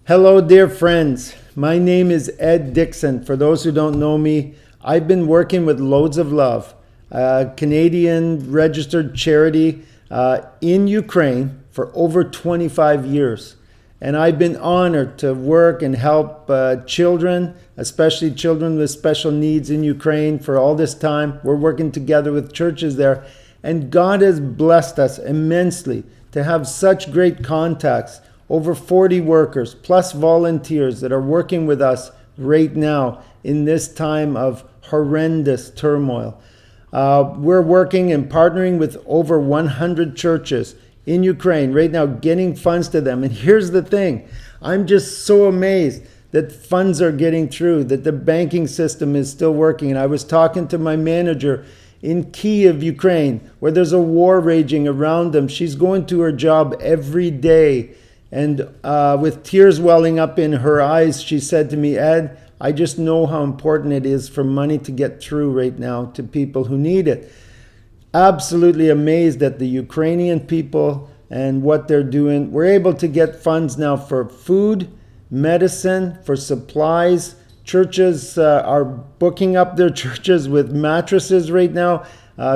Hello, dear friends. My name is Ed Dickson. For those who don't know me, I've been working with Loads of Love, a Canadian registered charity in Ukraine for over 25 years. And I've been honored to work and help children, especially children with special needs in Ukraine for all this time. We're working together with churches there. And God has blessed us immensely to have such great contacts. Over 40 workers plus volunteers that are working with us right now in this time of horrendous turmoil. We're working and partnering with over 100 churches in Ukraine right now, getting funds to them. And here's the thing, I'm just so amazed that funds are getting through, that the banking system is still working. And I was talking to my manager in Kiev, Ukraine, where there's a war raging around them. She's going to her job every day. And with tears welling up in her eyes, she said to me, Ed, I just know how important it is for money to get through right now to people who need it. Absolutely amazed at the Ukrainian people and what they're doing. We're able to get funds now for food, medicine, for supplies. Churches are booking up their churches with mattresses right now.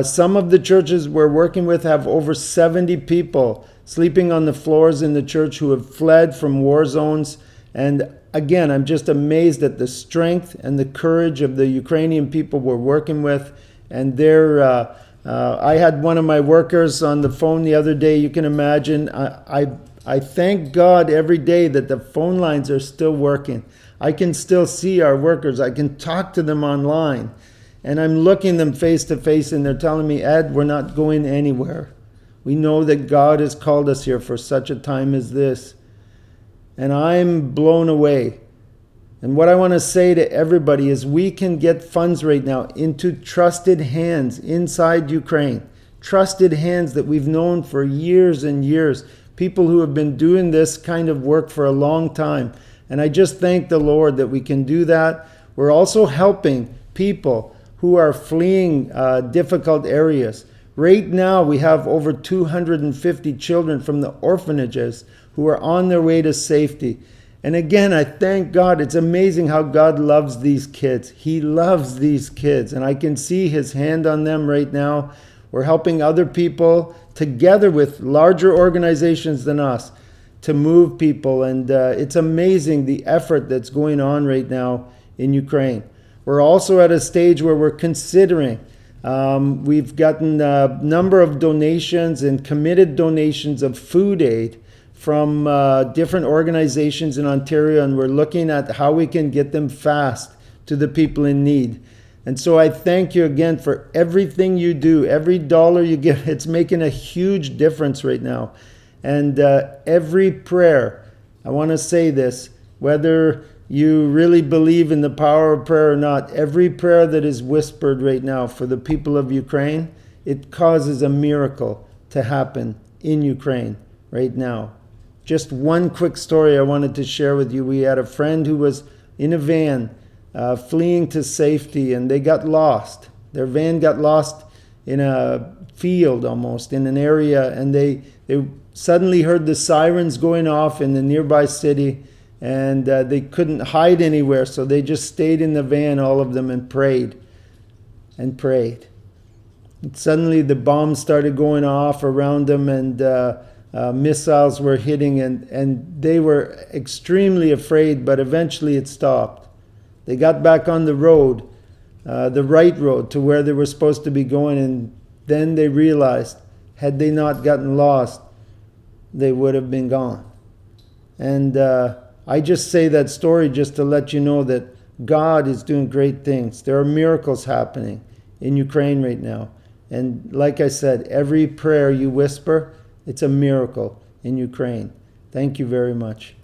Some of the churches we're working with have over 70 people sleeping on the floors in the church who have fled from war zones. And again, I'm just amazed at the strength and the courage of the Ukrainian people we're working with. And I had one of my workers on the phone the other day. You can imagine, I thank God every day that the phone lines are still working. I can still see our workers. I can talk to them online. And I'm looking them face to face and they're telling me, Ed, we're not going anywhere. We know that God has called us here for such a time as this. And I'm blown away. And what I want to say to everybody is we can get funds right now into trusted hands inside Ukraine. Trusted hands that we've known for years and years. People who have been doing this kind of work for a long time. And I just thank the Lord that we can do that. We're also helping people who are fleeing difficult areas. Right now, we have over 250 children from the orphanages who are on their way to safety. And again, I thank God. It's amazing how God loves these kids. He loves these kids, and I can see His hand on them right now. We're helping other people together with larger organizations than us to move people, and it's amazing the effort that's going on right now in Ukraine. We're also at a stage where we're considering we've gotten a number of donations and committed donations of food aid from different organizations in Ontario, and we're looking at how we can get them fast to the people in need. And so I thank you again for everything you do. Every dollar you give, it's making a huge difference right now. And every prayer, I want to say this, whether you really believe in the power of prayer or not, every prayer that is whispered right now for the people of Ukraine, it causes a miracle to happen in Ukraine right now. Just one quick story I wanted to share with you. We had a friend who was in a van fleeing to safety, and they got lost. Their van got lost in a field almost, in an area, and they suddenly heard the sirens going off in the nearby city. And they couldn't hide anywhere, so they just stayed in the van, all of them, and prayed and prayed. And suddenly the bombs started going off around them, and missiles were hitting, and they were extremely afraid, but eventually it stopped. They got back on the road, the right road to where they were supposed to be going, and then they realized, had they not gotten lost, they would have been gone. And I just say that story just to let you know that God is doing great things. There are miracles happening in Ukraine right now. And like I said, every prayer you whisper, it's a miracle in Ukraine. Thank you very much.